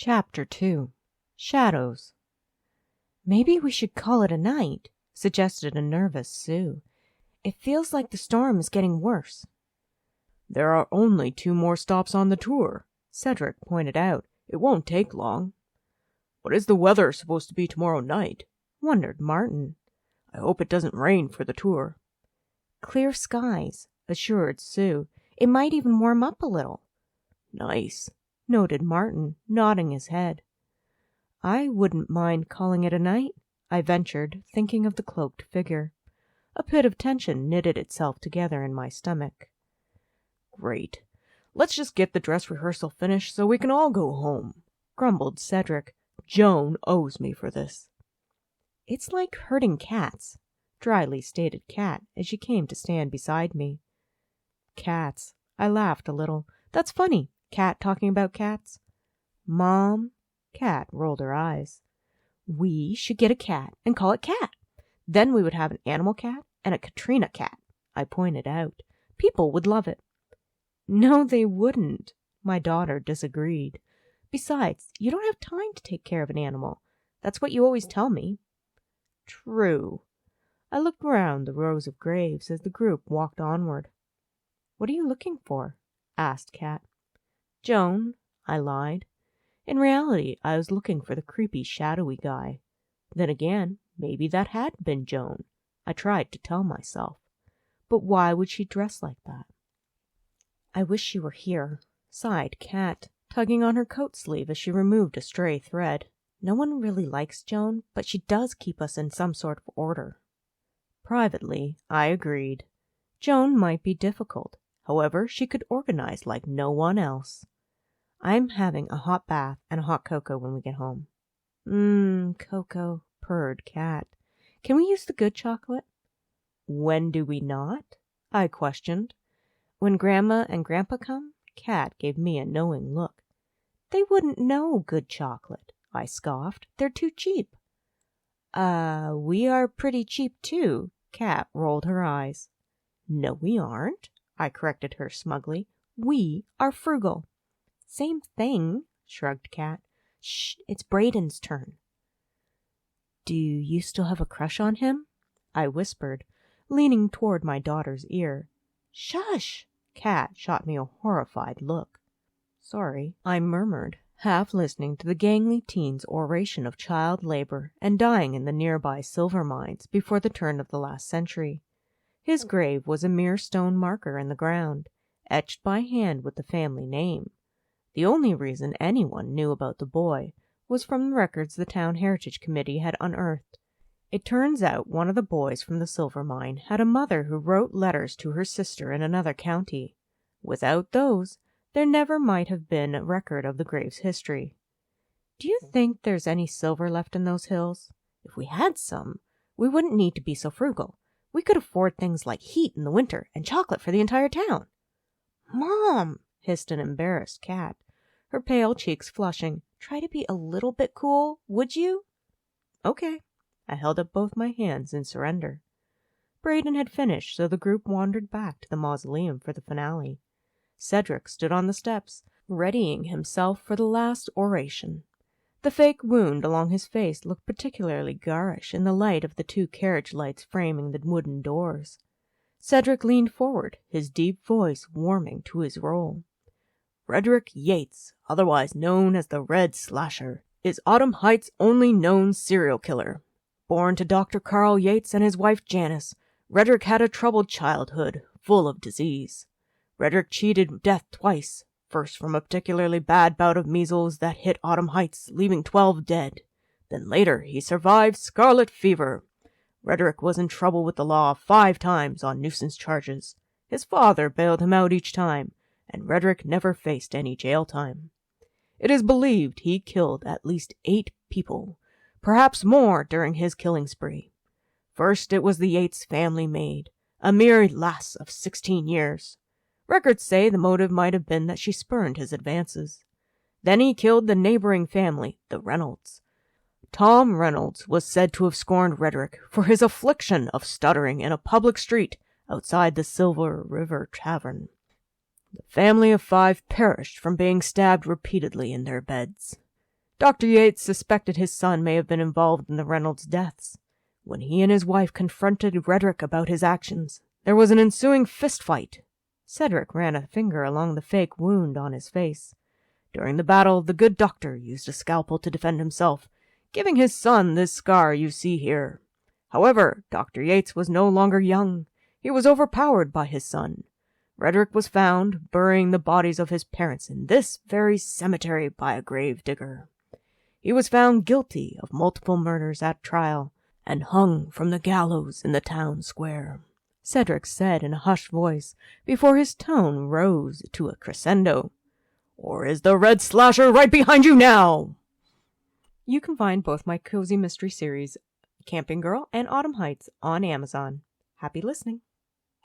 Chapter 2. Shadows. "Maybe we should call it a night," suggested a nervous Sue. "It feels like the storm is getting worse." "There are only 2 more stops on the tour," Cedric pointed out. "It won't take long." "What is the weather supposed to be tomorrow night?" wondered Martin. "I hope it doesn't rain for the tour." "Clear skies," assured Sue. "It might even warm up a little." "Nice," noted Martin, nodding his head. "I wouldn't mind calling it a night," I ventured, thinking of the cloaked figure. A pit of tension knitted itself together in my stomach. "Great. Let's just get the dress rehearsal finished so we can all go home," grumbled Cedric. "Joan owes me for this." "It's like herding cats," dryly stated Kat as she came to stand beside me. "Cats." I laughed a little. "That's funny. Cat talking about cats." "Mom," Kat rolled her eyes. "We should get a cat and call it Cat. Then we would have an animal cat and a Katrina cat," I pointed out. "People would love it." "No, they wouldn't," my daughter disagreed. "Besides, you don't have time to take care of an animal. That's what you always tell me." "True." I looked round the rows of graves as the group walked onward. "What are you looking for?" asked Kat. "Joan," I lied. In reality, I was looking for the creepy, shadowy guy. Then again, maybe that had been Joan. I tried to tell myself. But why would she dress like that? "I wish she were here," sighed Kat, tugging on her coat sleeve as she removed a stray thread. "No one really likes Joan, but she does keep us in some sort of order." Privately, I agreed. Joan might be difficult. However, she could organize like no one else. "I'm having a hot bath and a hot cocoa when we get home." Cocoa," purred Kat. "Can we use the good chocolate?" "When do we not?" I questioned. "When Grandma and Grandpa come?" Kat gave me a knowing look. "They wouldn't know good chocolate," I scoffed. "They're too cheap." We are pretty cheap too." Kat rolled her eyes. "No, we aren't," I corrected her smugly. "We are frugal." "Same thing," shrugged Kat. "Shh, it's Braden's turn." "Do you still have a crush on him?" I whispered, leaning toward my daughter's ear. "Shush!" Kat shot me a horrified look. "Sorry," I murmured, half listening to the gangly teen's oration of child labor and dying in the nearby silver mines before the turn of the last century. His grave was a mere stone marker in the ground, etched by hand with the family name. The only reason anyone knew about the boy was from the records the Town Heritage Committee had unearthed. It turns out one of the boys from the silver mine had a mother who wrote letters to her sister in another county. Without those, there never might have been a record of the grave's history. "Do you think there's any silver left in those hills? If we had some, we wouldn't need to be so frugal. We could afford things like heat in the winter and chocolate for the entire town." "Mom," hissed an embarrassed Kat, her pale cheeks flushing. "Try to be a little bit cool, would you?" "Okay." I held up both my hands in surrender. Braden had finished, so the group wandered back to the mausoleum for the finale. Cedric stood on the steps, readying himself for the last oration. The fake wound along his face looked particularly garish in the light of the 2 carriage lights framing the wooden doors. Cedric leaned forward, his deep voice warming to his role. "Frederick Yates, otherwise known as the Red Slasher, is Autumn Heights' only known serial killer. Born to Dr. Carl Yates and his wife Janice, Frederick had a troubled childhood, full of disease. Frederick cheated death twice, first from a particularly bad bout of measles that hit Autumn Heights, leaving 12 dead. Then later he survived scarlet fever. Frederick was in trouble with the law 5 times on nuisance charges. His father bailed him out each time, and Frederick never faced any jail time. It is believed he killed at least 8 people, perhaps more during his killing spree. First it was the Yates family maid, a mere lass of 16 years. Records say the motive might have been that she spurned his advances. Then he killed the neighboring family, the Reynolds. Tom Reynolds was said to have scorned Frederick for his affliction of stuttering in a public street outside the Silver River Tavern. The family of 5 perished from being stabbed repeatedly in their beds. Dr. Yates suspected his son may have been involved in the Reynolds deaths. When he and his wife confronted Redrick about his actions, there was an ensuing fistfight. Cedric ran a finger along the fake wound on his face. During the battle, the good doctor used a scalpel to defend himself, giving his son this scar you see here. However, Dr. Yates was no longer young. He was overpowered by his son. Redrick was found burying the bodies of his parents in this very cemetery by a grave digger. He was found guilty of multiple murders at trial and hung from the gallows in the town square, Cedric said in a hushed voice before his tone rose to a crescendo. Or is the red slasher right behind you now? You can find both my cozy mystery series, Camping Girl and Autumn Heights, on Amazon. Happy listening.